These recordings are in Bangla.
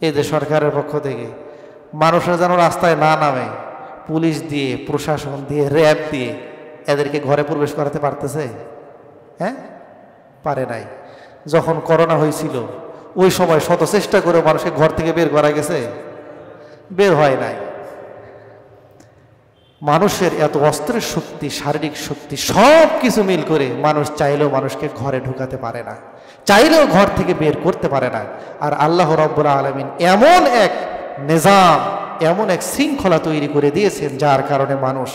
এই যে সরকারের পক্ষ থেকে মানুষরা যেন রাস্তায় না নামে, পুলিশ দিয়ে, প্রশাসন দিয়ে, র্যাব দিয়ে এদেরকে ঘরে প্রবেশ করাতে পারতেছে? হ্যাঁ, পারে নাই। যখন করোনা হয়েছিল ওই সময় শত চেষ্টা করে মানুষকে ঘর থেকে বের করা গেছে, বের হয় নাই। মানুষের এত অস্ত্রের শক্তি, শারীরিক শক্তি, সব কিছু মিল করে মানুষ চাইলেও মানুষকে ঘরে ঢুকাতে পারে না, চাইলেও ঘর থেকে বের করতে পারে না। আর আল্লাহ রাব্বুল আলামিন এমন এক নিজাম, এমন এক শৃঙ্খলা তৈরি করে দিয়েছেন, যার কারণে মানুষ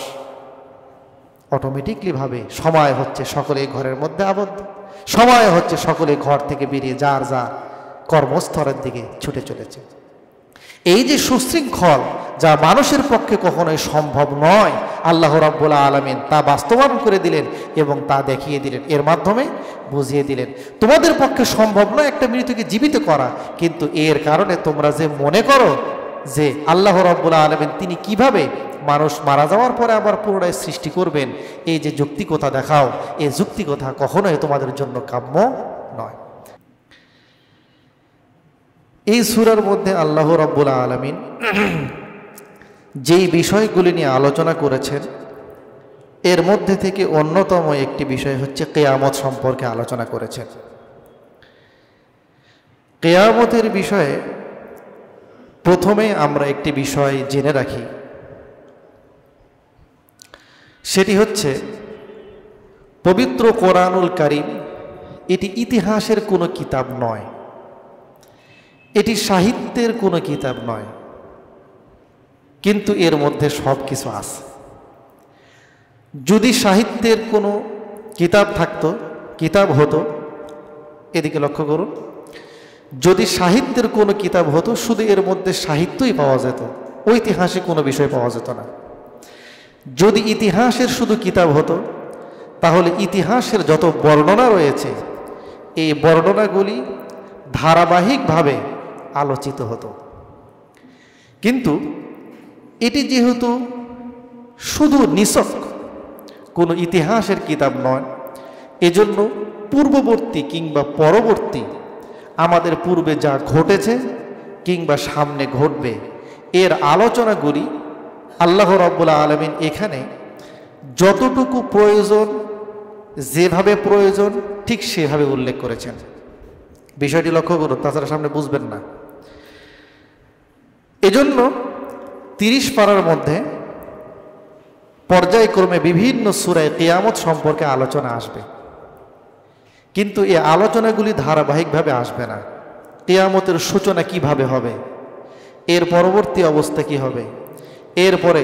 অটোমেটিকলি ভাবে সময় হচ্ছে সকলে ঘরের মধ্যে আবদ্ধ, সময় হচ্ছে সকলে ঘর থেকে বেরিয়ে যার যার কর্মস্থলের দিকে ছুটে চলেছে। এই যে সুশৃঙ্খল, যা মানুষের পক্ষে কখনোই সম্ভব নয়, আল্লাহ রাব্বুল আলামিন তা বাস্তবায়ন করে দিলেন এবং তা দেখিয়ে দিলেন, এর মাধ্যমে বুঝিয়ে দিলেন তোমাদের পক্ষে সম্ভব নয় একটা মৃতকে জীবিত করা, কিন্তু এর কারণে তোমরা যে মনে করো যে আল্লাহ রাব্বুল আলামিন তিনি কিভাবে মানুষ মারা যাওয়ার পরে আবার পুনরায় সৃষ্টি করবেন, এই যে যুক্তিকতা দেখাও, এই যুক্তিকতা কখনোই তোমাদের জন্য কাম্য নয়। এই সূরার মধ্যে আল্লাহ রাব্বুল আলামিন যেই বিষয়গুলি নিয়ে আলোচনা করেছেন, এর মধ্যে থেকে অন্যতম একটি বিষয় হচ্ছে কিয়ামত সম্পর্কে আলোচনা করেছেন। কিয়ামতের বিষয়ে প্রথমে আমরা একটি বিষয় জেনে রাখি, সেটি হচ্ছে পবিত্র কোরআনুল কারীম এটি ইতিহাসের কোনো কিতাব নয়, এটি সাহিত্যের কোনো কিতাব নয়, কিন্তু এর মধ্যে সব কিছু আছে। যদি সাহিত্যের কোনো কিতাব থাকতো, কিতাব হতো, এদিকে লক্ষ্য করুন, যদি সাহিত্যের কোনো কিতাব হতো শুধু এর মধ্যে সাহিত্যই পাওয়া যেত, ঐতিহাসিক কোনো বিষয় পাওয়া যেত না। যদি ইতিহাসের শুধু কিতাব হতো তাহলে ইতিহাসের যত বর্ণনা রয়েছে এই বর্ণনাগুলি ধারাবাহিকভাবে আলোচিত হতো। কিন্তু এটি যেহেতু শুধু নিছক কোনো ইতিহাসের কিতাব নয়, এজন্য পূর্ববর্তী কিংবা পরবর্তী আমাদের পূর্বে যা ঘটেছে কিংবা সামনে ঘটবে এর আলোচনাগুলি আল্লাহ রাব্বুল আলামিন এখানে যতটুকু প্রয়োজন, যেভাবে প্রয়োজন ঠিক সেভাবে উল্লেখ করেছেন। বিষয়টি লক্ষ্য করুন, তাছাড়া সামনে বুঝবেন না। এজন্য 30 পারার মধ্যে পর্যায়ক্রমে বিভিন্ন সূরায় কিয়ামত সম্পর্কে আলোচনা আসবে, কিন্তু এই আলোচনাগুলি ধারাবাহিকভাবে আসবে না। কিয়ামতের সূচনা কিভাবে হবে, এর পরবর্তী অবস্থা কি হবে, এরপরে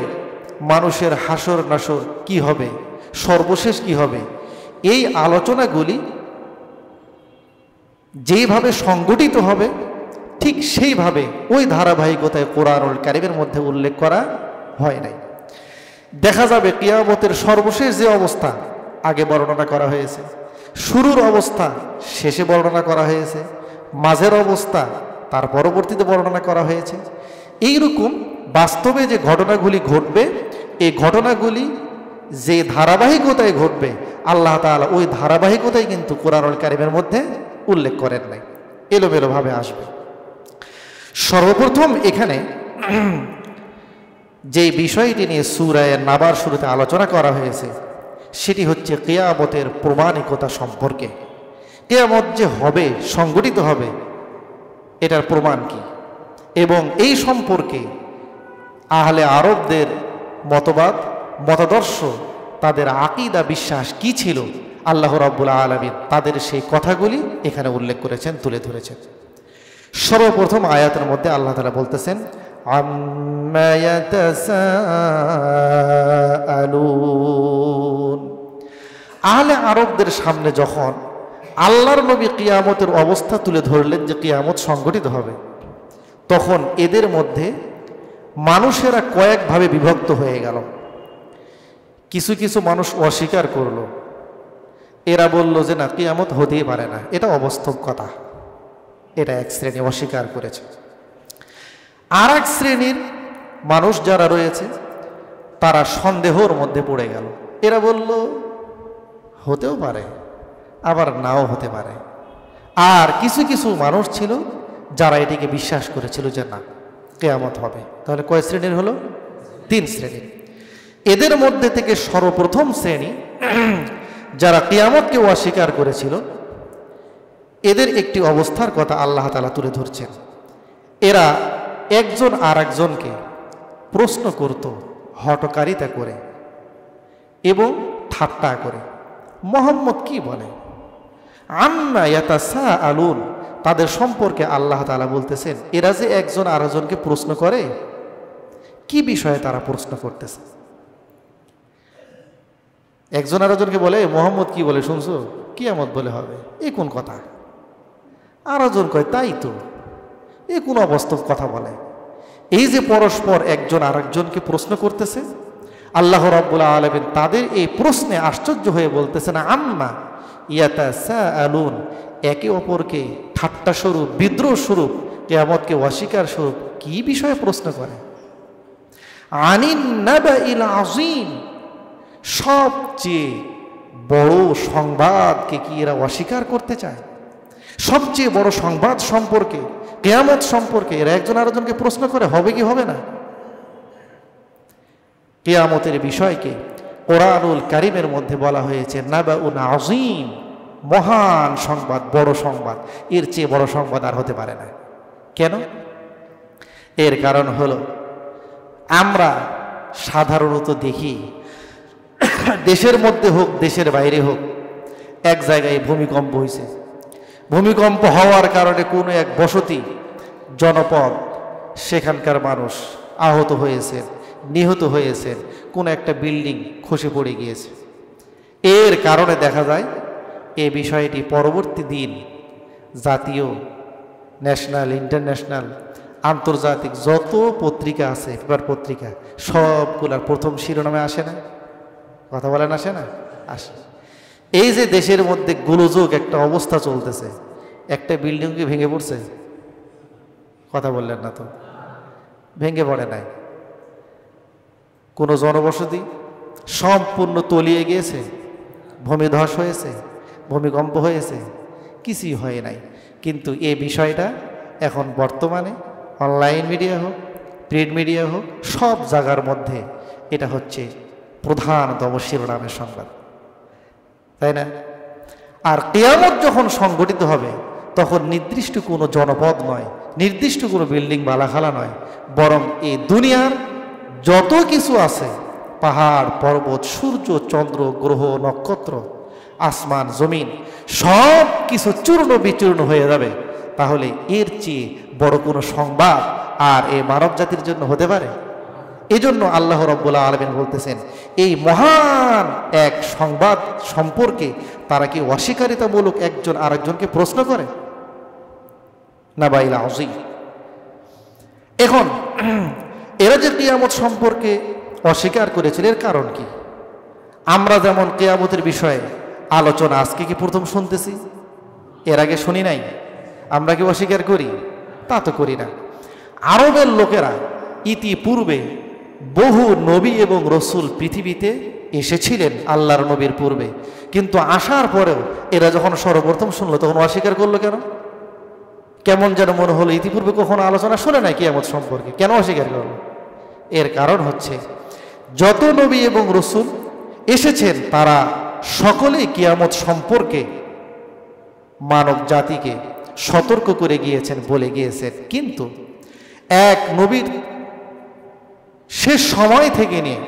মানুষের হাসর নাসর কি হবে, সর্বশেষ কি হবে, এই আলোচনাগুলি যেইভাবে সংগঠিত হবে ঠিক সেইভাবে ওই ধারাবাহিকতায় কোরআনুল কারীমের মধ্যে উল্লেখ করা হয় নাই। দেখা যাবে কিয়ামতের সর্বশেষ যে অবস্থা আগে বর্ণনা করা হয়েছে, শুরুর অবস্থা শেষে বর্ণনা করা হয়েছে, মাঝের অবস্থা তার পরবর্তীতে বর্ণনা করা হয়েছে। এইরকম বাস্তবে যে ঘটনাগুলি ঘটবে, এই ঘটনাগুলি যে ধারাবাহিকতায় ঘটবে আল্লাহ তাআলা ওই ধারাবাহিকতাই কিন্তু কোরআনুল কারীমের মধ্যে উল্লেখ করেন নাই, এলোমেলোভাবে আসবে। সর্বপ্রথম এখানে যে বিষয়টি নিয়ে সূরা নাবার শুরুতে আলোচনা করা হয়েছে সেটি হচ্ছে কিয়ামতের প্রমাণিকতা সম্পর্কে। কিয়ামত যে হবে, সংগঠিত হবে, এটার প্রমাণ কি, এবং এই সম্পর্কে আহলে আরবদের মতবাদ, মতাদর্শ, তাদের আকীদা, বিশ্বাস কি ছিল, আল্লাহ রাব্বুল আলামিন তাদের সেই কথাগুলি এখানে উল্লেখ করেছেন, তুলে ধরেছেন। সর্বপ্রথম আয়াতের মধ্যে আল্লাহ তাআলা বলতেছেন, আম্মা ইয়াতাসাআলুন। আহলে আরবদের সামনে যখন আল্লাহর নবী কিয়ামতের অবস্থা তুলে ধরলেন যে কিয়ামত সংগঠিত হবে, তখন এদের মধ্যে মানুষেরা কয়েকভাবে বিভক্ত হয়ে গেল। কিছু কিছু মানুষ অস্বীকার করলো, এরা বলল যে না, কিয়ামত হতেই পারে না, এটা অবাস্তব কথা, এটা এক শ্রেণী অস্বীকার করেছে। আর এক শ্রেণীর মানুষ যারা রয়েছে তারা সন্দেহর মধ্যে পড়ে গেল, এরা বলল হতেও পারে আবার নাও হতে পারে। আর কিছু কিছু মানুষ ছিল যারা এটিকে বিশ্বাস করেছিল যে না কিয়ামত হবে। তাহলে কয় শ্রেণীর হলো? 3 শ্রেণীর। এদের মধ্যে থেকে সর্বপ্রথম শ্রেণী যারা কিয়ামতকে অস্বীকার করেছিল, এদের একটি অবস্থার কথা আল্লাহ তাআলা তুলে ধরছেন। এরা একজন আর একজনকে প্রশ্ন করত হঠকারিতা করে এবং ঠাট্টা করে। মুহাম্মদ কি বলে? আন্না ইয়াতাসাআলুন, তাদের সম্পর্কে আল্লাহ তাআলা বলতেছেন এরা যে একজন আরেকজনকে প্রশ্ন করে, কি বিষয়ে তারা প্রশ্ন করতেছে? একজন আরেকজনকে বলে মুহাম্মদ কি বলে শুনছো? কিয়ামত বলে হবে। এ কোন কথা? আরেকজন কয় তাই তো, এ কোন অবাস্তব কথা বলে। এই যে পরস্পর একজন আরেকজনকে প্রশ্ন করতেছে, আল্লাহ রাব্বুল আলামিন তাদের এই প্রশ্নে আশ্চর্য হয়ে বলতেছেন আম্মা ইয়াতাসাআলুন, একে অপরকে ঠাট্টা স্বরূপ, বিদ্রোহ স্বরূপ, কিয়ামতকে অস্বীকার স্বরূপ কি বিষয়ে প্রশ্ন করে? আনিন নাবাইল আযীম, সবচেয়ে বড় সংবাদকে কি এরা অস্বীকার করতে চায়? সবচেয়ে বড় সংবাদ সম্পর্কে, কিয়ামত সম্পর্কে এরা একজন আরেকজনকে প্রশ্ন করে হবে কি হবে না? কিয়ামতের বিষয়কে কোরআনুল কারীমের মধ্যে বলা হয়েছে নাবাউন আযীম, মহান সংবাদ, বড় সংবাদ। এর চেয়ে বড় সংবাদ আর হতে পারে না। কেন? এর কারণ হলো আমরা সাধারণত দেখি দেশের মধ্যে হোক দেশের বাইরে হোক, এক জায়গায় ভূমিকম্প হয়েছে। ভূমিকম্প হওয়ার কারণে কোনো এক বসতি জনপদ, সেখানকার মানুষ আহত হয়েছে, নিহত হয়েছে, কোনো একটা বিল্ডিং খসে পড়ে গিয়েছে। এর কারণে দেখা যায় এই বিষয়টি পরবর্তী দিন জাতীয়, ন্যাশনাল, ইন্টারন্যাশনাল, আন্তর্জাতিক যত পত্রিকা আছে, পেপার পত্রিকা, সবগুলার প্রথম শিরোনামে আসে না? কথা বলেন আসে না? আসে। এই যে দেশের মধ্যে গোলযোগ একটা অবস্থা চলতেছে, একটা বিল্ডিং কি ভেঙে পড়ছে? কথা বললেন না তো? ভেঙে পড়ে নাই। কোনো জনবসতি সম্পূর্ণ তলিয়ে গিয়েছে, ভূমিধস হয়েছে, ভূমিকম্প হয়েছে, কিছুই হয় নাই। কিন্তু এই বিষয়টা এখন বর্তমানে অনলাইন মিডিয়া হোক, প্রিন্ট মিডিয়া হোক, সব জায়গার মধ্যে এটা হচ্ছে প্রধানতম শিরোনামের সংবাদ, তাই না? আর কিয়ামত যখন সংগঠিত হবে তখন নির্দিষ্ট কোনো জনপদ নয়, নির্দিষ্ট কোনো বিল্ডিং বালাখালা নয়, বরং এই দুনিয়ার যত কিছু আছে, পাহাড় পর্বত, সূর্য চন্দ্র গ্রহ নক্ষত্র, আসমান জমিন, সব কিছু চূর্ণ বিচূর্ণ হয়ে যাবে। তাহলে এর চেয়ে বড় কোনো সংবাদ আর এই মানব জাতির জন্য হতে পারে? এই জন্য আল্লাহ রাব্বুল আলামিন বলতেছেন এই মহান এক সংবাদ সম্পর্কে তারা কি অস্বীকারিতামূলক একজন আরেকজনকে প্রশ্ন করে? নাবাইল আযীম। এখন এরা যে কিয়ামত সম্পর্কে অস্বীকার করেছিল, এর কারণ কি? আমরা যেমন কিয়ামতের বিষয়ে আলোচনা আজকে কি প্রথম শুনতেছি? এর আগে শুনি নাই? আমরা কি অস্বীকার করি? তা তো করি না। আরবের লোকেরা ইতিপূর্বে বহু নবী এবং রসুল পৃথিবীতে এসেছিলেন আল্লাহর নবীর পূর্বে, কিন্তু আসার পরেও এরা যখন সর্বপ্রথম শুনলো তখন অস্বীকার করলো কেন? কেমন যেন মনে হলো ইতিপূর্বে কখনো আলোচনা শুনে নাই কিয়ামত সম্পর্কে, কেন অস্বীকার করলো? এর কারণ হচ্ছে যত নবী এবং রসুল এসেছেন তারা সকলেই কিয়ামত সম্পর্কে মানব জাতিকে সতর্ক করে গিয়েছেন, বলে গিয়েছেন। কিন্তু এক নবীর শেষ সময় থেকে নিয়ে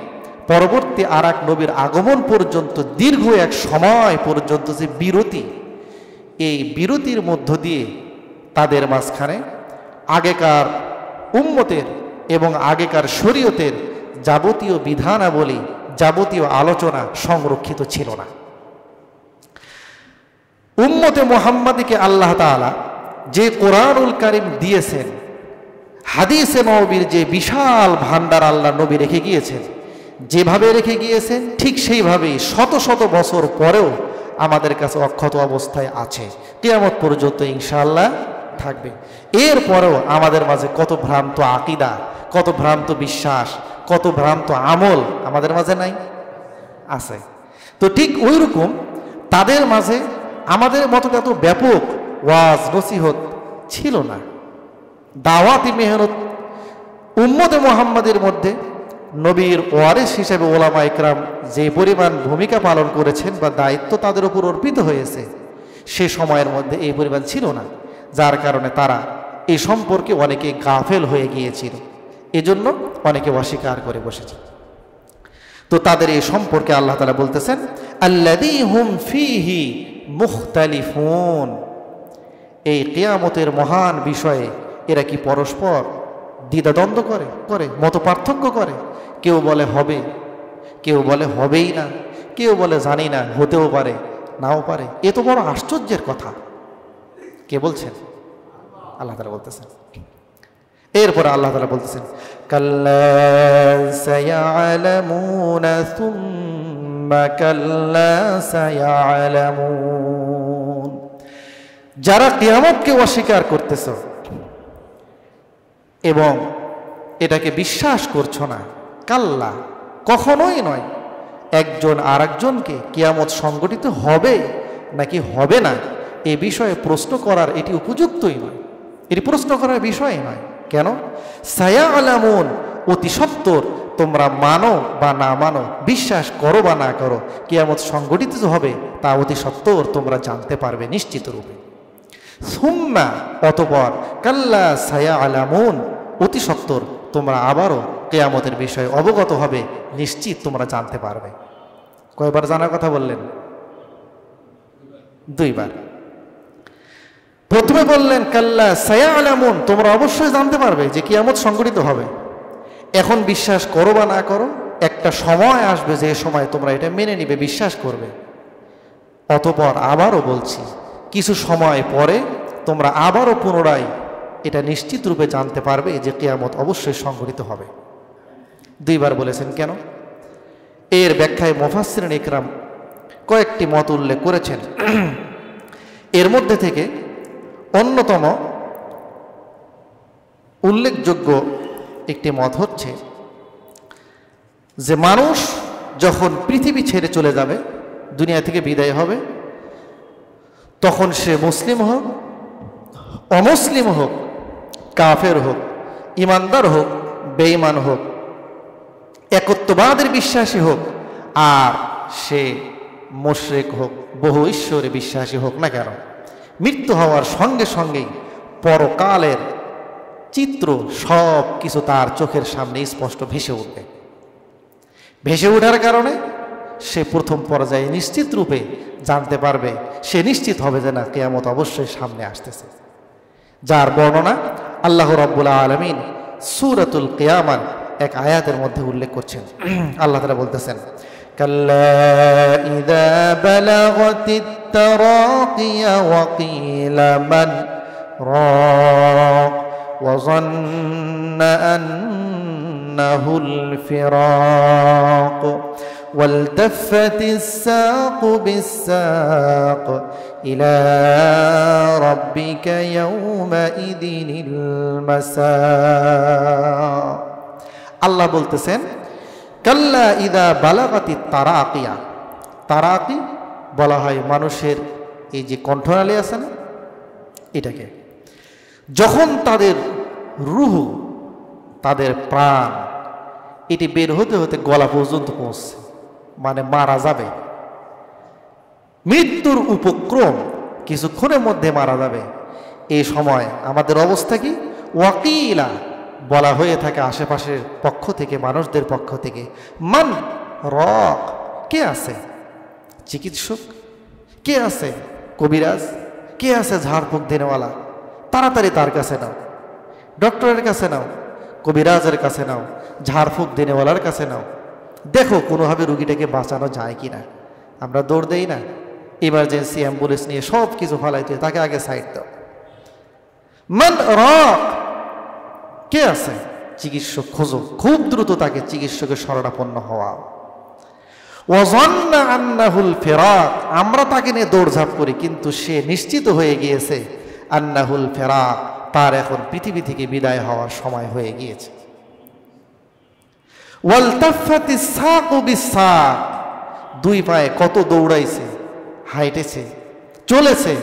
পরবর্তী আর এক নবীর আগমন পর্যন্ত দীর্ঘ এক সময় পর্যন্ত যে বিরতি, এই বিরতির মধ্য দিয়ে তাদের মাঝখানে আগেকার উম্মতের এবং আগেকার শরীয়তের যাবতীয় বিধানাবলী, যাবতীয় আলোচনা সংরক্ষিত ছিল না। উম্মতে মুহাম্মাদীকে আল্লাহ তাআলা যে কোরআনুল কারীম দিয়েছেন, হাদিসে নববীর যে বিশাল ভান্ডার আল্লাহ নবী রেখে গিয়েছেন, যেভাবে রেখে গিয়েছেন ঠিক সেইভাবেই শত শত বছর পরেও আমাদের কাছে অক্ষত অবস্থায় আছে, কিয়ামত পর্যন্ত ইনশাআল্লাহ থাকবে। এরপরেও আমাদের মাঝে কত ভ্রান্ত আকীদা, কত ভ্রান্ত বিশ্বাস, কত ভ্রান্ত আমল আমাদের মাঝে নাই? আছে। তো ঠিক ওই রকম তাদের মাঝে আমাদের মতো এত ব্যাপক ওয়াজ নসিহত ছিল না। দাওয়াতি মেহনত উম্মতে মুহাম্মাদের মধ্যে নবীর ওয়ারিস হিসেবে ওলামা ইকরাম যে পরিমাণ ভূমিকা পালন করেছেন বা দায়িত্ব তাদের উপর অর্পিত হয়েছে, সে সময়ের মধ্যে এই পরিমাণ ছিল না, যার কারণে তারা এই সম্পর্কে অনেকে গাফেল হয়ে গিয়েছিল, এজন্য অনেকে অস্বীকার করে বসেছে। তো তাদের এই সম্পর্কে আল্লাহ তাআলা বলতেছেন আল্লাযী হুম ফীহি মুখতালিফুন, এই কিয়ামতের মহান বিষয়ে এরা কি পরস্পর দ্বিধাদ্বন্দ্ব করে মত পার্থক্য করে? কেউ বলে হবে, কেউ বলে হবেই না, কেউ বলে জানি না, হতেও পারে নাও পারে। এ তো বড় আশ্চর্যের কথা। কে বলছেন? আল্লাহ তাআলা বলতেছেন। এরপরে আল্লাহ তাআলা বলতেছেন কাল্লা সায়ালামুনা সুম্মা কাল্লা সায়ালামুন, যারা কিয়ামতকে অস্বীকার করতেছ এবং এটাকে বিশ্বাস করছো না, কাল্লা কখনোই নয়, একজন আরেকজনকে কিয়ামত সংগঠিত হবে নাকি হবে না এ বিষয়ে প্রশ্ন করার এটি উপযুক্তই নয়, এটি প্রশ্ন করার বিষয় নয়। কেন? সায়ালামুন, অতি সত্বর তোমরা মানো বা না মানো, বিশ্বাস করো বা না করো, কিয়ামত সংগঠিত হবে তা অতি সত্বর তোমরা জানতে পারবে নিশ্চিত রূপে। সুম্মা, অতঃপর, কাল্লা সায়ালামুন, অতি সত্বর তোমরা আবারও কিয়ামতের বিষয়ে অবগত হবে, নিশ্চিত তোমরা জানতে পারবে। কয়বার জানার কথা বললেন? দুইবার। প্রথমে বললেন কাল্লা সায়ালামুন, তোমরা অবশ্যই জানতে পারবে যে কিয়ামত সংঘটিত হবে। এখন বিশ্বাস করো বা না করো, একটা সময় আসবে যে সময় তোমরা এটা মেনে নিবে, বিশ্বাস করবে। অতঃপর আবারও বলছি, কিছু সময় পরে তোমরা আবারও পুনরায় এটা নিশ্চিত রূপে জানতে পারবে যে কিয়ামত অবশ্যই সংঘটিত হবে। দুইবার বলেছেন কেন? এর ব্যাখ্যায় মুফাসসিরিন ইকরাম কয়েকটি মত উল্লেখ করেছেন। এর মধ্যে থেকে অন্যতম উল্লেখযোগ্য একটি মত হচ্ছে যে মানুষ যখন পৃথিবী ছেড়ে চলে যাবে, দুনিয়া থেকে বিদায় হবে, তখন সে মুসলিম হোক, অমুসলিম হোক, কাফের হোক, ইমানদার হোক, বেঈমান হোক, একত্ববাদের বিশ্বাসী হোক, আর সে মুশরিক হোক, বহু ঈশ্বরে বিশ্বাসী হোক না কেন, মৃত্যু হওয়ার সঙ্গে সঙ্গেই পরকালের চিত্র সব কিছু তার চোখের সামনে স্পষ্ট ভেসে উঠবে। ভেসে ওঠার কারণে সে প্রথম পর্যায়ে নিশ্চিত রূপে জানতে পারবে, সে নিশ্চিত হবে যে না, কিয়ামত অবশ্যই সামনে আসতেছে। যার বর্ণনা আল্লাহ রাব্বুল আলামিন সূরাতুল কিয়ামার এক আয়াতের মধ্যে উল্লেখ করছেন। আল্লাহ তাআলা বলতেছেন কাল্লা ইযা বালাগাতিত তারাকিয়া ওয়া কিলা মান রাক ওয়া যান্না আন্নাহুল ফিরাক والتفت الساق بالساق إلى ربك يومئذ المساق। আল্লাহ বলতেছেন কাল্লা ইদা বালাগাতি তারাকিয়া, তারাকি বলা হয় মানুষের এই যে কণ্ঠনালী আছে না, এটাকে, যখন তাদের রূহ, তাদের প্রাণ এটি বের হতে হতে গলা পর্যন্ত পৌঁছছে, মানে মারা যাবে, মৃত্যুর উপক্রম, কিছুক্ষণের মধ্যে মারা যাবে, এই সময় আমাদের অবস্থা কি? ওয়াকিলা বলা হয়ে থাকে আশেপাশের পক্ষ থেকে, মানুষদের পক্ষ থেকে, মান রক, কে আছে? চিকিৎসক কে আছে? কবিরাজ কে আছে? ঝাড়ফুঁক দেনেওয়ালা, তাড়াতাড়ি তার কাছে নাও, ডক্টরের কাছে নাও, কবিরাজের কাছে নাও, ঝাড়ফুঁক দেনেওয়ালার কাছে নাও, দেখো কোনোভাবে রুগীটাকে বাঁচানো যায় কি না। আমরা দৌড় দেই না, ইমার্জেন্সি অ্যাম্বুলেন্স নিয়ে সব কিছু ফালাইতে, তাকে আগে সাইড দাও। মান রক, কে আছে? চিকিৎসক খোঁজো, খুব দ্রুত তাকে চিকিৎসকের শরণাপন্ন হওয়া। ওয়াজান্না আন্নাহুল ফিরাক, আমরা তাকে নিয়ে দৌড়ঝাঁপ করি, কিন্তু সে নিশ্চিত হয়ে গিয়েছে আন্নাহুল ফিরাক, তার এখন পৃথিবী থেকে বিদায় হওয়ার সময় হয়ে গিয়েছে। ওয়ালতাফাতিস সাকু বিসাক, দুই পায়ে কত দৌড়াইছে, হাইটেছে, চলেছে,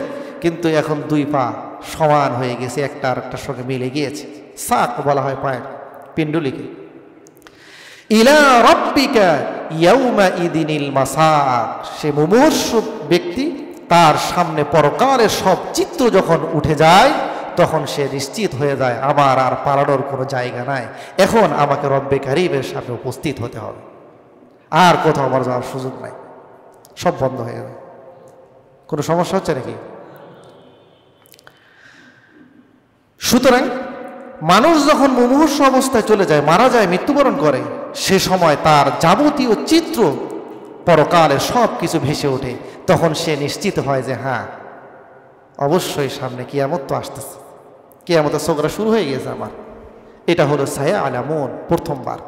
কিন্তু এখন দুই পা সমান হয়ে গেছে, একটা আরেকটার সঙ্গে মিলে গিয়েছে। সাক বলা হয় পায়ের পিণ্ডুলিকে। ইলা রাব্বিকা ইয়াউমা ইদিনিল মাসাক, সে মুমূর্ষু ব্যক্তি, তার সামনে পরকালের সব চিত্র যখন উঠে যায় তখন সে নিশ্চিত হয়ে যায় আমার আর পালানোর কোনো জায়গা নাই, এখন আমাকে রব্বে কারিমের সামনে উপস্থিত হতে হবে, আর কোথাও আমার যাওয়ার সুযোগ নাই, সব বন্ধ হয়ে যাবে। কোনো সমস্যা হচ্ছে নাকি? সুতরাং মানুষ যখন মুমূর্ষু অবস্থায় চলে যায়, মারা যায়, মৃত্যুবরণ করে, সে সময় তার যাবতীয় চিত্র পরকালের সব কিছু ভেসে ওঠে। তখন সে নিশ্চিত হয় যে হ্যাঁ, অবশ্যই সামনে কিয়ামত তো আসতেছে, কিয়ামতের সোগরা শুরু হয়ে গেছে আমার। এটা হলো সায়ালামুন, প্রথমবার।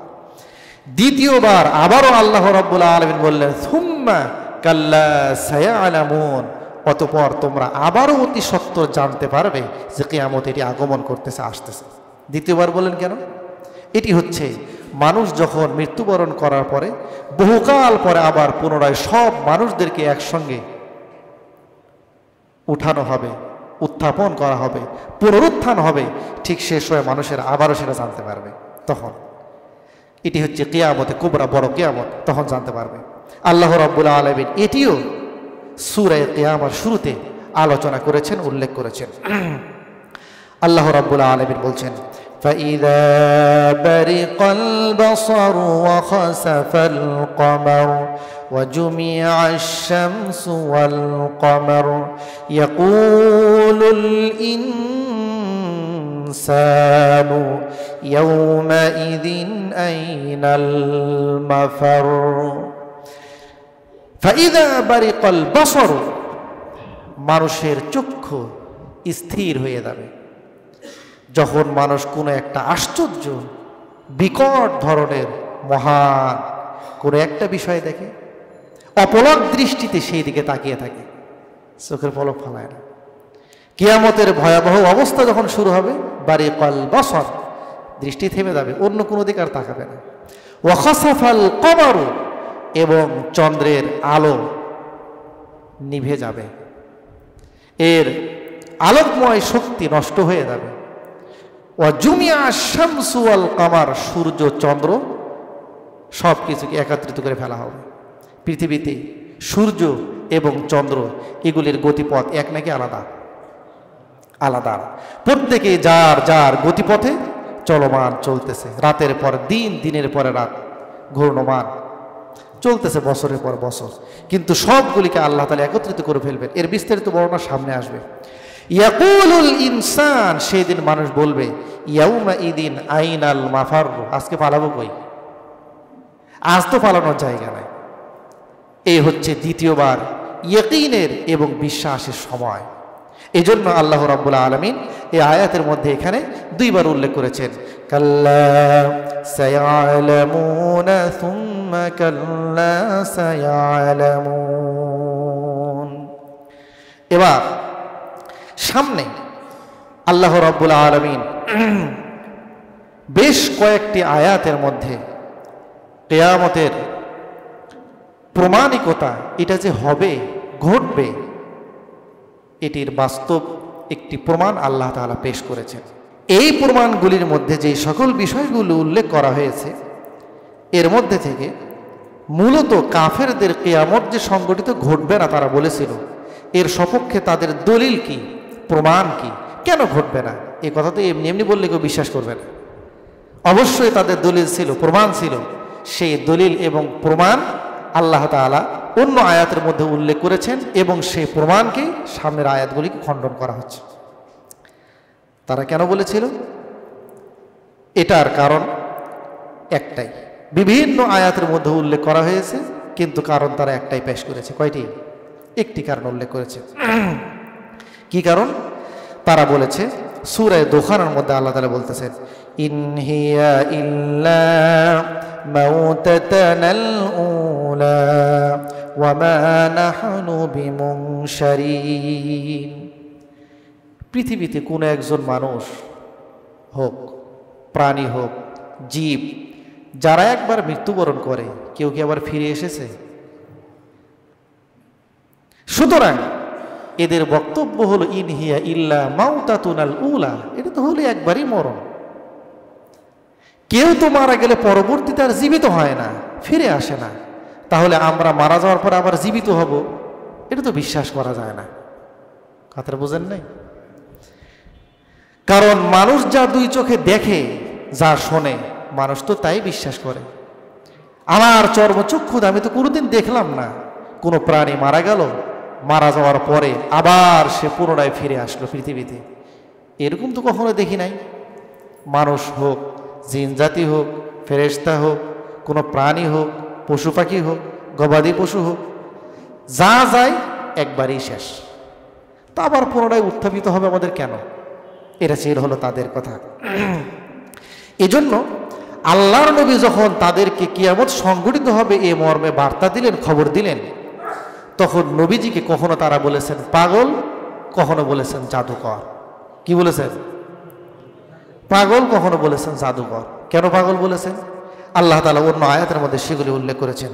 দ্বিতীয়বার আবারও আল্লাহ রাব্বুল আলামিন বললেন সুম্মা কাল্লা সায়ালামুন, অতঃপর তোমরা আবারও অতি সত্বর জানতে পারবে যে কিয়ামত এটি আগমন করতেছে, আসতেছে। দ্বিতীয়বার বলেন কেন? এটি হচ্ছে মানুষ যখন মৃত্যুবরণ করার পরে বহুকাল পরে আবার পুনরায় সব মানুষদেরকে একসঙ্গে উঠানো হবে, উত্থাপন করা হবে, পুনরুত্থান হবে, ঠিক সে সময় মানুষের আবারও সেটা জানতে পারবে। তখন এটি হচ্ছে কিয়ামতে কুবরা, বড় কিয়ামত, তখন জানতে পারবে। আল্লাহ রাব্বুল আলামিন এটিও সূরা কিয়ামার শুরুতে আলোচনা করেছেন, উল্লেখ করেছেন। আল্লাহ রাব্বুল আলামিন বলছেন فَإِذَا بَرِقَ الْبَصَرُ وَخَسَفَ الْقَمَرُ وَجُمِعَ الشَّمْسُ وَالْقَمَرُ يَقُولُ الْإِنسَانُ يَوْمَئِذٍ أَيْنَ الْمَفَرُّ فَإِذَا بَرِقَ الْبَصَرُ, মানুষের চক্ষু স্থির হয়ে যাবে যখন মানুষ কোনো একটা আশ্চর্য বিকট ধরনের মহান কোনো একটা বিষয় দেখে, অপলক দৃষ্টিতে সেই দিকে তাকিয়ে থাকে, চোখের পলক ফালায় না। কিয়ামতের ভয়াবহ অবস্থা যখন শুরু হবে, বারিকাল বসর, দৃষ্টি থেমে যাবে, অন্য কোনো দিকে আর তাকাবে না। ওয়া খাসাফাল কমারু, এবং চন্দ্রের আলো নিভে যাবে, এর আলোকময় শক্তি নষ্ট হয়ে যাবে। ওয়াজুমিয়া শামসু ওয়াল কামার, সূর্য চন্দ্র সব কিছুকে একত্রিত করে ফেলা হবে। পৃথিবীতে সূর্য এবং চন্দ্র এগুলির গতিপথ এক নাকি আলাদা? আলাদা। প্রত্যেকে যার যার গতিপথে চলমান চলতেছে, রাতের পর দিন, দিনের পরে রাত ঘূর্ণমান চলতেছে, বছরের পর বছর, কিন্তু সবগুলিকে আল্লাহ তাআলা একত্রিত করে ফেলবেন। এর বিস্তারিত বর্ণনা সামনে আসবে। ইয়াকুলুল ইনসান, সেই দিন মানুষ বলবে ইয়াউমা ইদিন আইনাল মাফার, আজকে পালাবো কই, আজ তো পালানোর জায়গা নাই। এই হচ্ছে দ্বিতীয়বার ইয়াকিনের এবং বিশ্বাসের সময়। এই জন্য আল্লাহ রাব্বুল আলামিন এই আয়াতের মধ্যে এখানে দুইবার উল্লেখ করেছেন, কাল্লা সায়ালামুনা সুম্মা কাল্লা সায়ালামুন। এবার সামনে আল্লাহ রাব্বুল আলামিন বেশ কয়েকটি আয়াতের মধ্যে কিয়ামতের প্রমাণিকতা, এটা যে হবে, ঘটবে, এটির বাস্তব একটি প্রমাণ আল্লাহ তাআলা পেশ করেছেন। এই প্রমাণগুলির মধ্যে যে সকল বিষয়গুলো উল্লেখ করা হয়েছে, এর মধ্যে থেকে মূলত কাফেরদের কিয়ামত যে সংগঠিত ঘটবে না, তারা বলেছিল, এর সপক্ষে তাদের দলিল কি, প্রমাণ কি, কেন ঘটবে না? এই কথা তো এমনি এমনি বললে কেউ বিশ্বাস করবে না। অবশ্যই তাদের দলিল ছিল, প্রমাণ ছিল। সেই দলিল এবং প্রমাণ আল্লাহ তাআলা অন্য আয়াতের মধ্যে উল্লেখ করেছেন, এবং সেই প্রমাণকে সামনের আয়াতগুলিকে খণ্ডন করা হচ্ছে। তারা কেন বলেছিল? এটার কারণ একটাই, বিভিন্ন আয়াতের মধ্যে উল্লেখ করা হয়েছে, কিন্তু কারণ তারা একটাই পেশ করেছে। কয়টি? একটি কারণ উল্লেখ করেছে। কি কারণ? তারা বলেছে, সূরা দুখানের মধ্যে আল্লাহ তাআলা বলতেছেন, ইন হিয়া ইল্লা মাউতাতানাল উলা ওয়া মা নাহনু বিমুনশারিন। পৃথিবীতে কোনো একজন মানুষ হোক, প্রাণী হোক, জীব, যারা একবার মৃত্যুবরণ করে, কেউ কি আবার ফিরে এসেছে? সুতরাং এদের বক্তব্য হলো ইন হিয়া ইল্লা মাউতাতুনাল উলা, এটা তো হলো একবারই মরণ। কেউ তো মারা গেলে পরবর্তীতে আর জীবিত হয় না, ফিরে আসে না। তাহলে আমরা মারা যাওয়ার পর আবার জীবিত হব, এটা তো বিশ্বাস করা যায় না। কথাটা বুঝেন নাই? কারণ মানুষ যা দুই চোখে দেখে, যা শোনে, মানুষ তো তাই বিশ্বাস করে। আমার চর্মচক্ষুতে আমি তো কোনোদিন দেখলাম না কোনো প্রাণী মারা গেল, মারা যাওয়ার পরে আবার সে পুনরায় ফিরে আসলো পৃথিবীতে, এরকম তো কখনো দেখি নাই। মানুষ হোক, জিন জাতি হোক, ফেরেশতা হোক, কোনো প্রাণী হোক, পশু পাখি হোক, গবাদি পশু হোক, যা যায় একবারই শেষ, তা আবার পুনরায় উত্থাপিত হবে আমাদের কেন? এটা ছিল হলো তাদের কথা। এজন্য আল্লাহর নবী যখন তাদেরকে কিয়ামত সংঘটিত হবে এ মর্মে বার্তা দিলেন, খবর দিলেন, তখন নবীজিকে কখনো তারা বলেছেন পাগল, কখনো বলেছেন জাদুকর। কি বলেছেন? পাগল, কখনো বলেছেন জাদুকর। কেন পাগল বলেছেন? আল্লাহ তাআলা অন্য আয়াতের মধ্যে সেগুলি উল্লেখ করেছেন।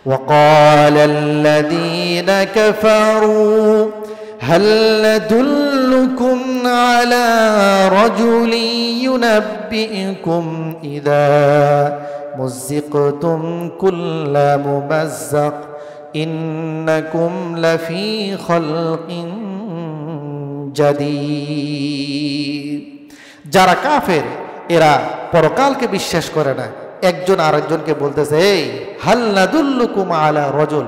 وقال الذين كفروا هل ندلكم على رجل ينبئكم إذا مزقتم كل ممزق إنكم لفي خلق جديد। যারা কাফের, এরা পরকালকে বিশ্বাস করে না, একজন আরেকজনকে বলতেছে, এই হাল নাদুল্লুকুম আলা রজুল,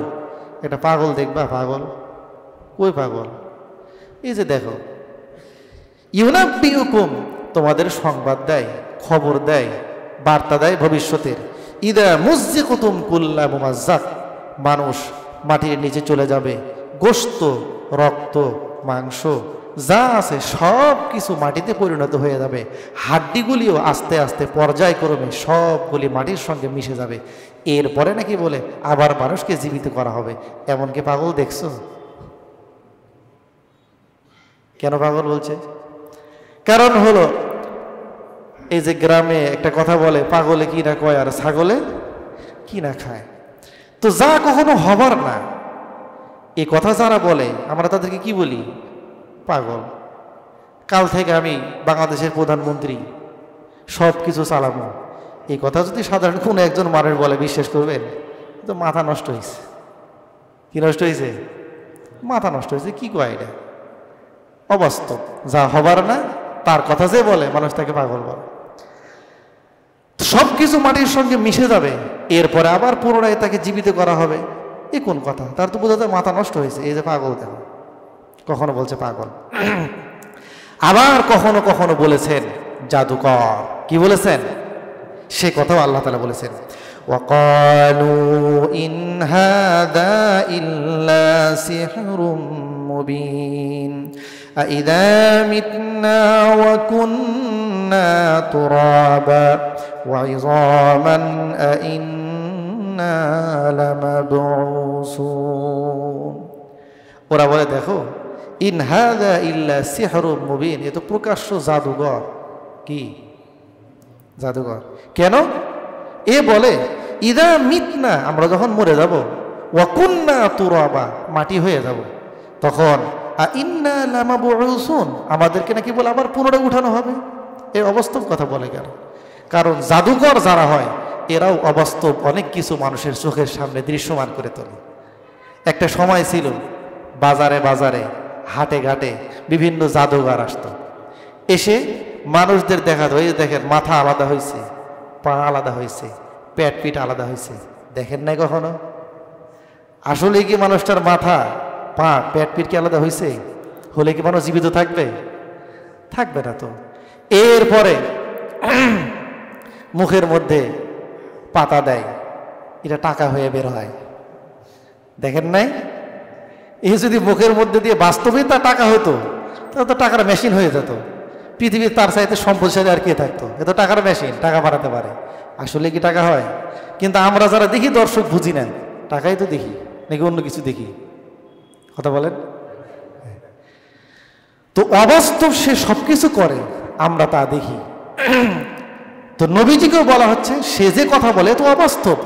এটা পাগল দেখবা? পাগল কই পাগল? এই যে দেখো, ইউনাব্বিউকুম, তোমাদের সংবাদ দেয়, খবর দেয়, বার্তা দেয় ভবিষ্যতের। ইদা মুযযিকুতুম কুল্লা মুমাজ্জাক, মানুষ মাটির নিচে চলে যাবে, গোশত, রক্ত, মাংস যা আছে সব কিছু মাটিতে পরিণত হয়ে যাবে, হাড্ডিগুলিও আস্তে আস্তে পর্যায়ক্রমে সবগুলি মাটির সঙ্গে মিশে যাবে। এরপরে নাকি বলে আবার মানুষকে জীবিত করা হবে। এমনকি পাগল দেখছো? কেন পাগল বলছে? কারণ হলো এই যে গ্রামে একটা কথা বলে, পাগলে কি না কয় আর ছাগলে কি না খায়। তো যা কখনো হবার না, এই কথা যারা বলে আমরা তাদেরকে কি বলি? পাগল। কাল থেকে আমি বাংলাদেশের প্রধানমন্ত্রী, সব কিছু চালাবো, এই কথা যদি সাধারণ কোনো একজন মানুষ বলে, বিশ্বাস করবেন? তো মাথা নষ্ট হয়েছে। কি নষ্ট হয়েছে? মাথা নষ্ট হয়েছে। কি কয় এটা? অবাস্তব, যা হবার না তার কথা যে বলে মানুষ তাকে পাগল বলে। সব কিছু মাটির সঙ্গে মিশে যাবে, এরপরে আবার পুনরায় তাকে জীবিত করা হবে, এ কোন কথা? তার তো বোঝা যায় মাথা নষ্ট হয়েছে। এই যে পাগল, দেখো, কখনো বলছে পাগল, আবার কখনো কখনো বলেছেন জাদুকর। কি বলেছেন? সে কথাও আল্লাহ তাআলা বলেছেন, وقالوا إن هذا إلا سحر مبين أإذا متنا وكنا ترابا وعظاما أإنا لمبعوثون। ওরা বলে, দেখো, ইন হাযা ইল্লা সিহরুম মুবিন, এ তো প্রকাশ্য জাদুঘর। কি জাদুঘর? কেন? এ বলে ইদা মিতনা, আমরা যখন মরে যাব, ওয়া কুন্না তুরাবা, মাটি হয়ে যাব, তখন ইন্না লামাবউসুন, আমাদেরকে নাকি বলে আবার পুনরায় উঠানো হবে। এই অবাস্তব কথা বলে কেন? কারণ জাদুকর যারা হয় এরাও অবাস্তব অনেক কিছু মানুষের চোখের সামনে দৃশ্যমান করে তোলে। একটা সময় ছিল বাজারে বাজারে, হাটে ঘাটে বিভিন্ন জাদুঘর আসতো, এসে মানুষদের দেখাতো, এই দেখেন মাথা আলাদা হয়েছে, পা আলাদা হয়েছে, পেট পিঠ আলাদা হয়েছে। দেখেন নাই কখনো? আসলে কি মানুষটার মাথা, পা, পেট পিঠ কি আলাদা হয়েছে? হলে কি মানুষ জীবিত থাকবে? থাকবে না তো। এরপরে মুখের মধ্যে পাতা দেয়, এটা টাকা হয়ে বের হয়। দেখেন নাই? এই যদি মুখের মধ্যে দিয়ে বাস্তবে তা টাকা হতো, তাহলে তো টাকার মেশিন হয়ে যেত। পৃথিবীর তার চাইতে সম্পদশালী আর কে থাকতো? এ তো টাকার মেশিন, টাকা বাড়াতে পারে। আসলে কি টাকা হয়? কিন্তু আমরা যারা দেখি, দর্শক বুঝি না, টাকাই তো দেখি, নাকি অন্য কিছু দেখি? কথা বলেন। তো অবাস্তব সে সবকিছু করে, আমরা তা দেখি। তো নবীজিকেও বলা হচ্ছে, সে যে কথা বলে তো অবাস্তব,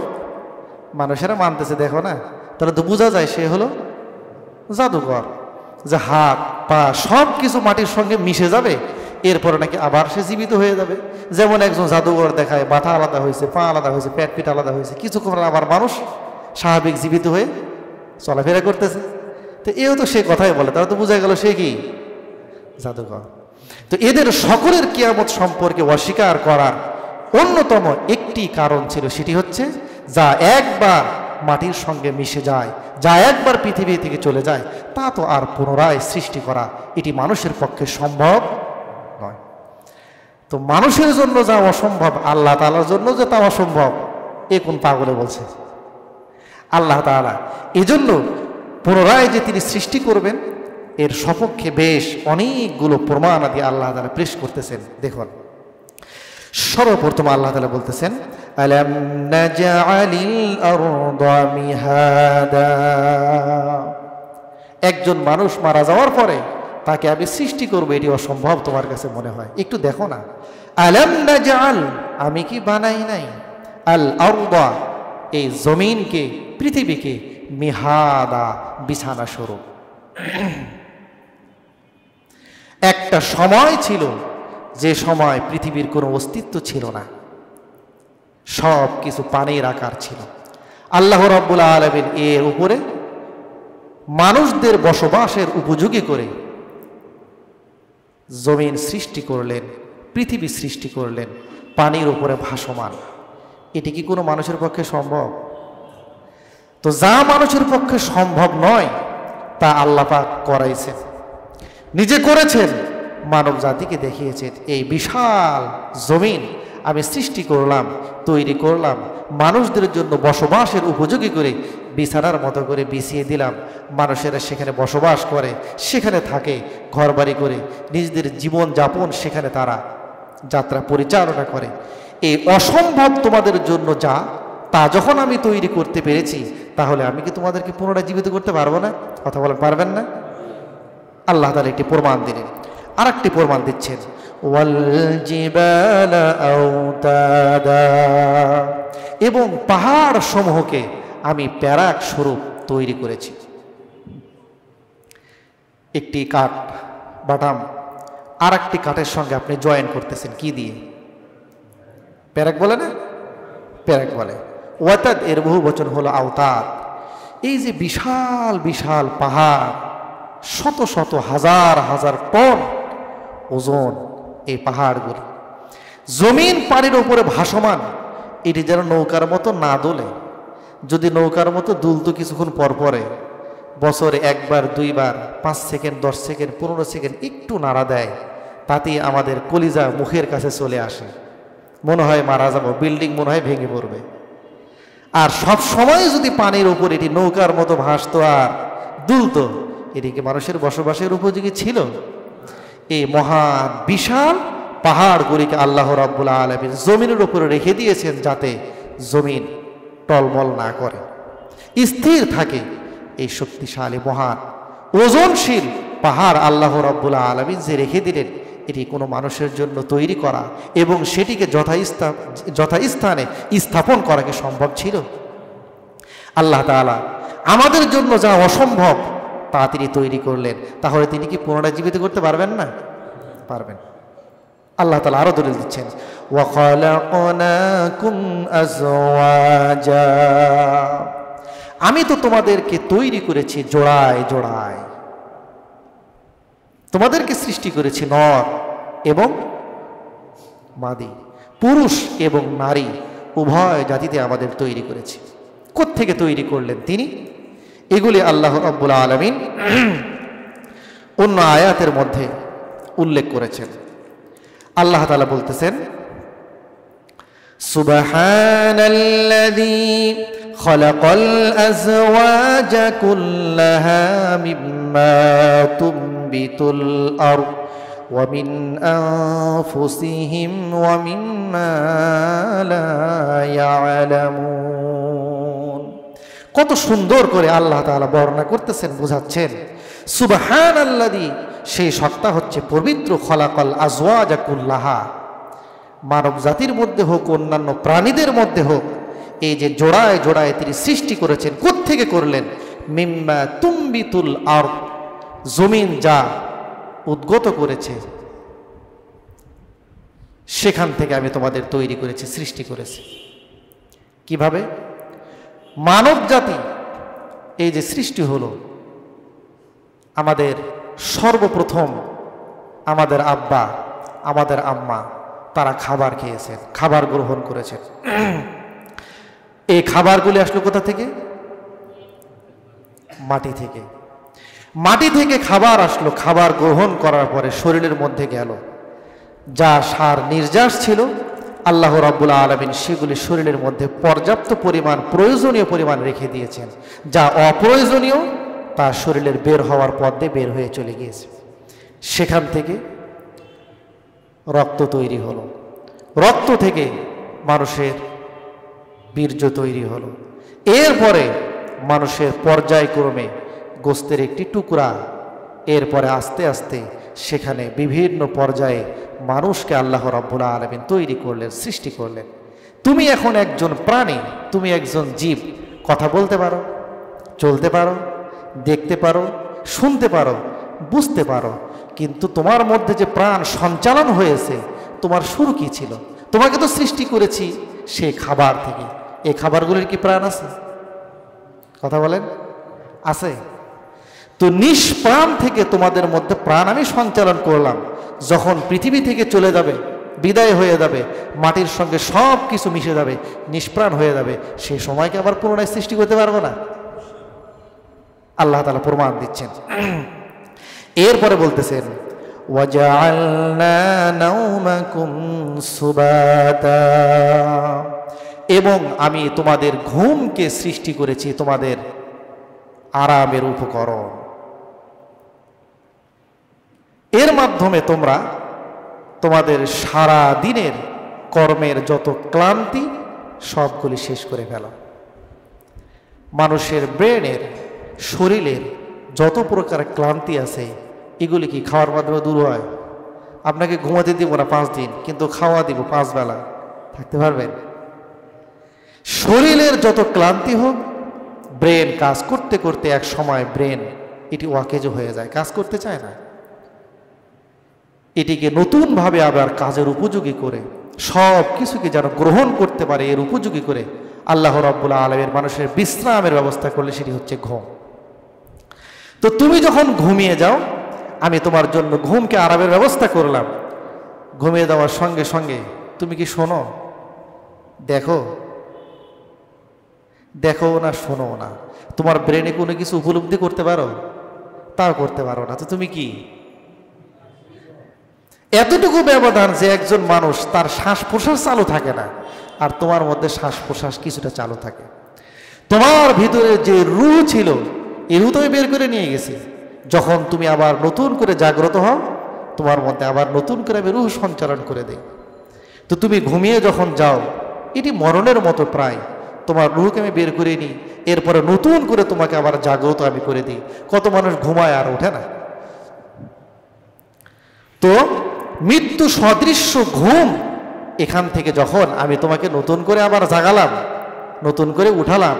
মানুষেরা মানতেছে। দেখো না, তাহলে তো বোঝা যায় সে হলো জাদুকর, যে হাত পা সব কিছু মাটির সঙ্গে মিশে যাবে, এরপরে নাকি আবার সে জীবিত হয়ে যাবে। যেমন একজন জাদুঘর দেখায় মাথা আলাদা হয়েছে, পা আলাদা হয়েছে, পেট পিঠ আলাদা হয়েছে, কিছুক্ষণ আবার মানুষ স্বাভাবিক জীবিত হয়ে চলাফেরা করতেছে। তো এও তো সে কথাই বলে, তারা তো বোঝা গেল সে কি জাদুঘর। তো এদের সকলের কিয়ামত সম্পর্কে অস্বীকার করার অন্যতম একটি কারণ ছিল, সেটি হচ্ছে যা একবার মাটির সঙ্গে মিশে যায়, যা একবার পৃথিবী থেকে চলে যায়, তা তো আর পুনরায় সৃষ্টি করা এটি মানুষের পক্ষে সম্ভব নয়। তো মানুষের জন্য যা অসম্ভব, আল্লাহ তাআলার জন্য যে তা অসম্ভব, এ কোন পাগলে বলছে? আল্লাহ তাআলা এজন্য পুনরায় যে তিনি সৃষ্টি করবেন এর সপক্ষে বেশ অনেকগুলো প্রমাণাদি আল্লাহ তাআলা পেশ করতেছেন। দেখুন, সর্বপ্রথম আল্লাহ তাআলা বলতেছেন, আলাম নাজআলিল আরদা মিহাদা। একজন মানুষ মারা যাওয়ার পরে তাকে আমি সৃষ্টি করবো, এটি অসম্ভব তোমার কাছে মনে হয়? একটু দেখো না, আলাম নাজআল, আমি কি বানাই নাই, আল আরদা, এই জমিনকে, পৃথিবীকে, মিহাদা, বিছানা স্বরূপ। একটা সময় ছিল যে সময় পৃথিবীর কোনো অস্তিত্ব ছিল না, সব কিছু পানির আকার ছিল। আল্লাহ রাব্বুল আলামিন এর উপরে মানুষদের বসবাসের উপযোগী করে জমিন সৃষ্টি করলেন, পৃথিবী সৃষ্টি করলেন, পানির উপরে ভাসমান। এটি কি কোনো মানুষের পক্ষে সম্ভব? তো যা মানুষের পক্ষে সম্ভব নয় তা আল্লাহ পাক করাইছেন, নিজে করেছেন, মানব জাতিকে দেখিয়েছেন। এই বিশাল জমিন আমি সৃষ্টি করলাম, তৈরি করলাম, মানুষদের জন্য বসবাসের উপযোগী করে বিছানার মতো করে বিছিয়ে দিলাম। মানুষেরা সেখানে বসবাস করে, সেখানে থাকে, ঘরবাড়ি করে নিজেদের জীবন যাপন সেখানে তারা যাত্রা পরিচালনা করে। এই অসম্ভব তোমাদের জন্য যা, তা যখন আমি তৈরি করতে পেরেছি, তাহলে আমি কি তোমাদেরকে পুনরায় জীবিত করতে পারবো না? কথা বলেন, পারবেন না? আল্লাহ তাআলা একটি প্রমাণ দিলেন, আর একটি প্রমাণ দিচ্ছেন, ওয়াল জিবালা আওতাদা, এবং পাহাড় সমূহকে আমি প্যারাক স্বরূপ তৈরি করেছি। একটি কাঠ বাটাম আর একটি কাঠের সঙ্গে আপনি জয়েন করতেছেন, কি দিয়ে? প্যারাক বলে না? প্যারাক বলে। ওয়াতাদ এর বহু বচন হলো আওতাদ। এই যে বিশাল বিশাল পাহাড়, শত শত হাজার হাজার টন ওজন এই পাহাড়গুলি, জমিন পানির উপরে ভাসমান, এটি যেন নৌকার মতো না দোলে। যদি নৌকার মতো দুলতো কিছুক্ষণ পর পরে, বছরে একবার দুইবার, 5 সেকেন্ড 10 সেকেন্ড 15 সেকেন্ড একটু নাড়া দেয়, তাতেই আমাদের কলিজা মুখের কাছে চলে আসে, মনে হয় মারা যাবো, বিল্ডিং মনে হয় ভেঙে পড়বে। আর সব সময় যদি পানির উপর এটি নৌকার মতো ভাসতো আর দুলতো, এদিকে মানুষের বসবাসের উপযোগী ছিল? এই মহান বিশাল পাহাড়গুলিকে আল্লাহ রাব্বুল আলামিন জমিনের উপরে রেখে দিয়েছেন, যাতে জমিন টলমল না করে, স্থির থাকে। এই শক্তিশালী মহান ওজনশীল পাহাড় আল্লাহ রাব্বুল আলামিন যে রেখে দিলেন, এটি কোনো মানুষের জন্য তৈরি করা এবং সেটিকে যথাস্থানে স্থাপন করা কি সম্ভব ছিল? আল্লাহ তাআলা আমাদের জন্য যা অসম্ভব তা তিনি তৈরি করলেন, তাহলে তিনি কি পুনরায় জীবিত করতে পারবেন না? পারবেন। আল্লাহ তাআলা আরো দলিল দিচ্ছেন, ওয়া খালাকনাকুম আজওয়াজা, আমি তো তোমাদেরকে তৈরি করেছি জোড়ায় জোড়ায়, তোমাদেরকে সৃষ্টি করেছি নর এবং মাদি, পুরুষ এবং নারী উভয় জাতিতে আমাদের তৈরি করেছি। কোত্থেকে তৈরি করলেন তিনি? এগুলি আল্লাহ রাব্বুল আলামিন অন্য আয়াতের মধ্যে উল্লেখ করেছেন। আল্লাহ তাআলা বলতেছেন, সুবহানাল্লাযী খালাকাল আযওয়াজা কুল্লাহা মিম্মা তুনবিতুল আরদ ওয়া মিন আনফুসিহিম ওয়া মিম্মা লা ইয়ালামুন। কত সুন্দর করে আল্লাহ তাআলা বর্ণনা করতেছেন, বোঝাচ্ছেন। সুবহানাল্লাযী, সেই সত্তা হচ্ছে পবিত্র, খলাকাল আজওয়াজা কুল্লাহা, মানব জাতির মধ্যে হোক, অন্যান্য প্রাণীদের মধ্যে হোক, এই যে জোড়ায় জোড়ায় তিনি সৃষ্টি করেছেন। কোত্থেকে করলেন? মিম্মা তুমবিতুল আরদ, জমিন যা উদ্গত করেছে সেখান থেকে আমি তোমাদের তৈরি করেছি, সৃষ্টি করেছি। কিভাবে? মানব জাতি এই যে সৃষ্টি হলো, আমাদের সর্বপ্রথম আমাদের আব্বা আমাদের আম্মা তারা খাবার খেয়েছেন, খাবার গ্রহণ করেছেন। এই খাবারগুলি আসলো কোথা থেকে? মাটি থেকে। মাটি থেকে খাবার আসলো, খাবার গ্রহণ করার পরে শরীরের মধ্যে গেল, যা সার নির্যাস ছিল আল্লাহ রাব্বুল আলামিন সেগুলি শরীরের মধ্যে পর্যাপ্ত পরিমাণ, প্রয়োজনীয় পরিমাণ রেখে দিয়েছেন। যা অপ্রয়োজনীয় তা শরীরের বের হওয়ার পথ দিয়ে বের হয়ে চলে গিয়েছে। সেখান থেকে রক্ত তৈরি হলো, রক্ত থেকে মানুষের বীর্য তৈরি হলো, এরপরে মানুষের পর্যায়ক্রমে গোস্তের একটি টুকরা, এরপরে আস্তে আস্তে সেখানে বিভিন্ন পর্যায়ে মানুষকে আল্লাহ রাব্বুল আলামিন তৈরি করলেন, সৃষ্টি করলেন। তুমি এখন একজন প্রাণী, তুমি একজন জীব, কথা বলতে পারো, চলতে পারো, দেখতে পারো, শুনতে পারো, বুঝতে পারো, কিন্তু তোমার মধ্যে যে প্রাণ সঞ্চালন হয়েছে, তোমার শুরু কি ছিল? তোমাকে তো সৃষ্টি করেছি সেই খাবার থেকে। এই খাবারগুলির কি প্রাণ আছে? কথা বলেন, আছে? তো নিষ্প্রাণ থেকে তোমাদের মধ্যে প্রাণ আমি সঞ্চালন করলাম। যখন পৃথিবী থেকে চলে যাবে, বিদায় হয়ে যাবে, মাটির সঙ্গে সব কিছু মিশে যাবে, নিষ্প্রাণ হয়ে যাবে, সেই সময়কে আবার পুনরায় সৃষ্টি করতে পারবো না? আল্লাহ তাআলা প্রমাণ দিচ্ছেন। এরপরে বলতেছেন ওয়াজআলনা নাওমাকুম সুবাতা, এবং আমি তোমাদের ঘুমকে সৃষ্টি করেছি তোমাদের আরামের উপকরণ। এর মাধ্যমে তোমরা তোমাদের সারা দিনের কর্মের যত ক্লান্তি সবগুলি শেষ করে ফেলো। মানুষের ব্রেনের, শরীরের যত প্রকার ক্লান্তি আছে এগুলি কি খাওয়ার মাধ্যমে দূর হয়? আপনাকে ঘুমাতে দিব না 5 দিন, কিন্তু খাওয়া দিব 5 বেলা, থাকতে পারবেন? শরীরের যত ক্লান্তি হোক, ব্রেন কাজ করতে করতে এক সময় ব্রেন এটি ওয়াকেজও হয়ে যায়, কাজ করতে চায় না। এটিকে নতুনভাবে আবার কাজের উপযোগী করে সব কিছুকে যেন গ্রহণ করতে পারে, এর উপযোগী করে আল্লাহ রাব্বুল আলামিন মানুষের বিশ্রামের ব্যবস্থা করলে সেটি হচ্ছে ঘুম। তো তুমি যখন ঘুমিয়ে যাও, আমি তোমার জন্য ঘুমকে আরামের ব্যবস্থা করলাম। ঘুমিয়ে যাওয়ার সঙ্গে সঙ্গে তুমি কি শোনো, দেখো, দেখো না, শোনো না, তোমার ব্রেনে কোনো কিছু উপলব্ধি করতে পারো? তাও করতে পারো না। তো তুমি কি? এতটুকু ব্যবধান যে একজন মানুষ তার শ্বাস প্রশ্বাস চালু থাকে না, আর তোমার মধ্যে শ্বাস প্রশ্বাস কিছুটা চালু থাকে। তোমার ভিতরে যে রূহ ছিল, এই রূহ তুমি বের করে নিয়ে গেছে। যখন তুমি আবার নতুন করে জাগ্রত হও, তোমার মধ্যে আবার নতুন করে আমি রূহ সঞ্চালন করে দেই। তো তুমি ঘুমিয়ে যখন যাও, এটি মরণের মতো প্রায়। তোমার রূহকে আমি বের করে নিই, এরপরে নতুন করে তোমাকে আবার জাগ্রত আমি করে দিই। কত মানুষ ঘুমায় আর ওঠে না। তো মৃত্যু সদৃশ্য ঘুম, এখান থেকে যখন আমি তোমাকে নতুন করে আবার জাগালাম, নতুন করে উঠালাম,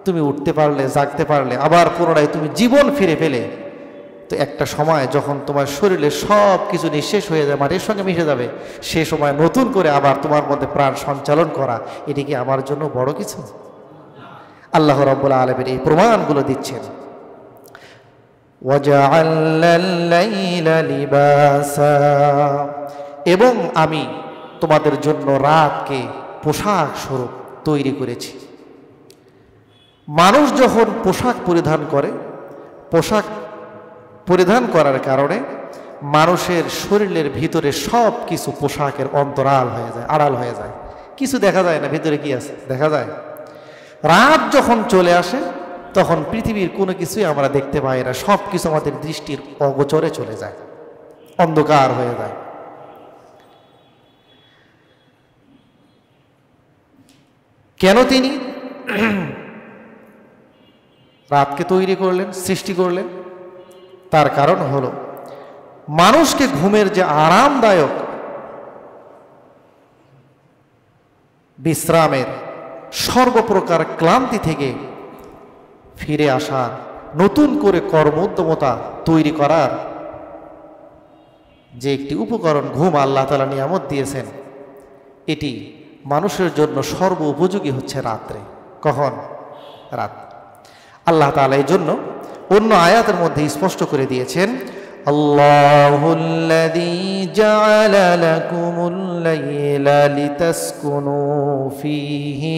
তুমি উঠতে পারলে, জাগতে পারলে, আবার পুনরায় তুমি জীবন ফিরে পেলে। তো একটা সময় যখন তোমার শরীরে সব কিছু নিঃশেষ হয়ে যায়, মাটির সঙ্গে মিশে যাবে, সে সময় নতুন করে আবার তোমার মধ্যে প্রাণ সঞ্চালন করা, এটি কি আমার জন্য বড় কিছু? আল্লাহ রাব্বুল আলামিন এই প্রমাণগুলো দিচ্ছেন। ওয়াজআলনাল লাইলা লিবাসা, এবং আমি তোমাদের জন্য রাতকে পোশাক স্বরূপ তৈরি করেছি। মানুষ যখন পোশাক পরিধান করে, পোশাক পরিধান করার কারণে মানুষের শরীরের ভিতরে সব কিছু পোশাকের অন্তরাল হয়ে যায়, আড়াল হয়ে যায়, কিছু দেখা যায় না ভিতরে কি আছে, দেখা যায়। রাত যখন চলে আসে তখন পৃথিবীর কোনো কিছুই আমরা দেখতে পাই না, সব কিছু আমাদের দৃষ্টির অগোচরে চলে যায়, অন্ধকার হয়ে যায়। কেন তিনি রাতকে তৈরি করলেন, সৃষ্টি করলেন? তার কারণ হলো মানুষকে ঘুমের যে আরামদায়ক বিশ্রামের, সর্বপ্রকার ক্লান্তি থেকে ফিরে আসার, নতুন করে কর্মোদ্যমতা তৈরি করার যে একটি উপকরণ ঘুম আল্লাহ তাআলা নিয়ামত দিয়েছেন, এটি মানুষের জন্য সর্ব উপযোগী হচ্ছে রাত্রে। কখন? রাত। আল্লাহ তাআলা এই জন্য অন্য আয়াতের মধ্যে স্পষ্ট করে দিয়েছেন, আল্লাহুল্লাযী জাআলা লাকুমুল লাইলা লিতাসকুনু ফীহি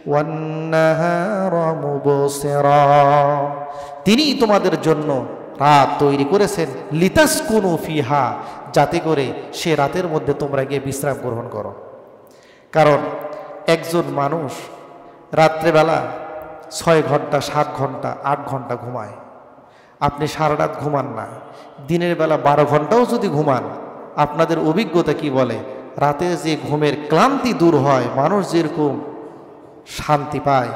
ওয়ান নাহারা মুবসিরা। তিনি তোমাদের জন্য রাত তৈরি করেছেন, লিতাসকুনু ফিহা, যাতে করে সে রাতের মধ্যে তোমরা গিয়ে বিশ্রাম গ্রহণ করো। কারণ একজন মানুষ রাত্রেবেলা 6 ঘন্টা, 7 ঘন্টা, 8 ঘন্টা ঘুমায়। আপনি সারা রাত ঘুমান না, দিনের বেলা 12 ঘন্টাও যদি ঘুমান, আপনাদের অভিজ্ঞতা কি বলে? রাতে যে ঘুমের ক্লান্তি দূর হয়, মানুষ যেরকম শান্তি পায়,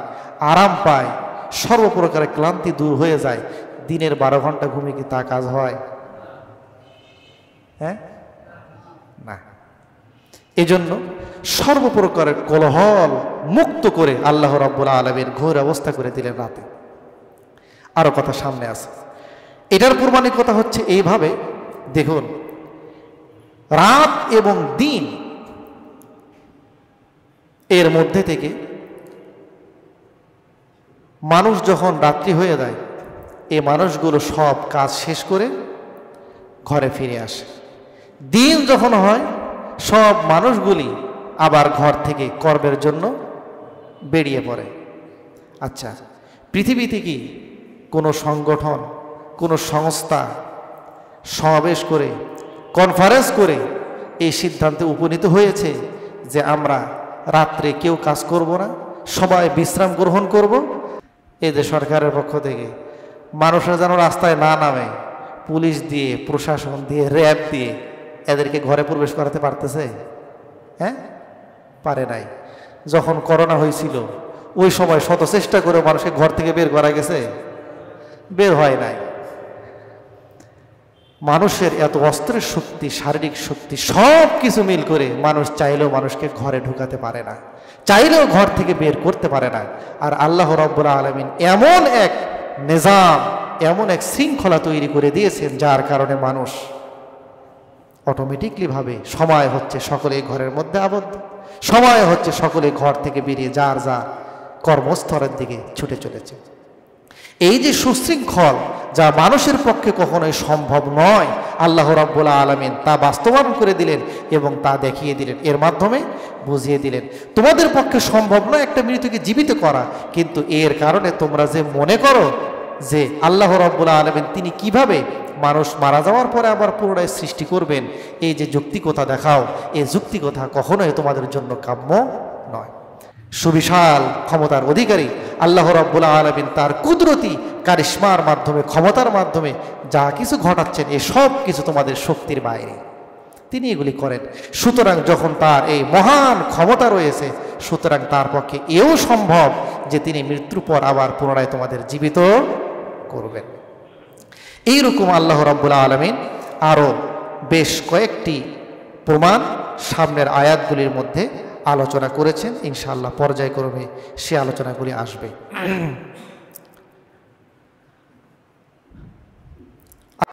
আরাম পায়, সর্বপ্রকারের ক্লান্তি দূর হয়ে যায়, দিনের 12 ঘন্টা ঘুমে কি তা কাজ হয়? হ্যাঁ, না। এজন্য সর্বপ্রকারের কোলাহল মুক্ত করে আল্লাহ রাব্বুল আলামিন ঘোর অবস্থা করে দিলেন রাতে। আরো কথা সামনে আছে। এটার প্রমাণিকতা হচ্ছে এইভাবে, দেখুন, রাত এবং দিন এর মধ্যে থেকে মানুষ যখন রাত্রি হয়ে যায়, এই মানুষগুলো সব কাজ শেষ করে ঘরে ফিরে আসে। দিন যখন হয়, সব মানুষগুলি আবার ঘর থেকে কর্মের জন্য বেরিয়ে পড়ে। আচ্ছা, পৃথিবীতে কি কোনো সংগঠন, কোনো সংস্থা সমাবেশ করে, কনফারেন্স করে এই সিদ্ধান্তে উপনীত হয়েছে যে আমরা রাত্রে কেউ কাজ করব না, সবাই বিশ্রাম গ্রহণ করব? এই যে সরকারের পক্ষ থেকে মানুষরা যেন রাস্তায় না নামে, পুলিশ দিয়ে, প্রশাসন দিয়ে, র্যাব দিয়ে এদেরকে ঘরে প্রবেশ করাতে পারতেছে? হ্যাঁ, পারে নাই। যখন করোনা হয়েছিল ওই সময় শত চেষ্টা করে মানুষকে ঘর থেকে বের করা গেছে, বের হয় নাই। মানুষের এত অস্ত্রের শক্তি, শারীরিক শক্তি, সব কিছু মিল করে মানুষ চাইলেও মানুষকে ঘরে ঢুকাতে পারে না, চাইলেও ঘর থেকে বের করতে পারে না। আর আল্লাহ রাব্বুল আলামিন এমন এক নিজাম, এমন এক শৃঙ্খলা তৈরি করে দিয়েছেন, যার কারণে মানুষ অটোমেটিকলি ভাবে সময় হচ্ছে সকলে ঘরের মধ্যে আবদ্ধ, সময় হচ্ছে সকলে ঘর থেকে বেরিয়ে যার যার কর্মস্থলের দিকে ছুটে চলেছে। এই যে সুশৃঙ্খল, যা মানুষের পক্ষে কখনোই সম্ভব নয়, আল্লাহ রাব্বুল আলামিন তা বাস্তবায়ন করে দিলেন এবং তা দেখিয়ে দিলেন। এর মাধ্যমে বুঝিয়ে দিলেন, তোমাদের পক্ষে সম্ভব নয় একটা মৃতকে জীবিত করা, কিন্তু এর কারণে তোমরা যে মনে করো যে আল্লাহ রাব্বুল আলামিন তিনি কিভাবে মানুষ মারা যাওয়ার পরে আবার পুনরায় সৃষ্টি করবেন, এই যে যুক্তিকতা দেখাও, এই যুক্তিকতা কখনোই তোমাদের জন্য কাম্য নয়। সুবিশাল ক্ষমতার অধিকারী আল্লাহ রাব্বুল আলামিন তার কুদরতি কারিশমার মাধ্যমে, ক্ষমতার মাধ্যমে যা কিছু ঘটাচ্ছেন, এই সব কিছু তোমাদের শক্তির বাইরে, তিনি এগুলি করেন। সুতরাং যখন তার এই মহান ক্ষমতা রয়েছে, সুতরাং তার পক্ষে এও সম্ভব যে তিনি মৃত্যুর পর আবার পুনরায় তোমাদের জীবিত করবেন। এইরকম আল্লাহ রাব্বুল আলামিন আরও বেশ কয়েকটি প্রমাণ সামনের আয়াতগুলির মধ্যে আলোচনা করেছেন। ইনশাআল্লাহ পর্যায়ক্রমে সে আলোচনাগুলি আসবে।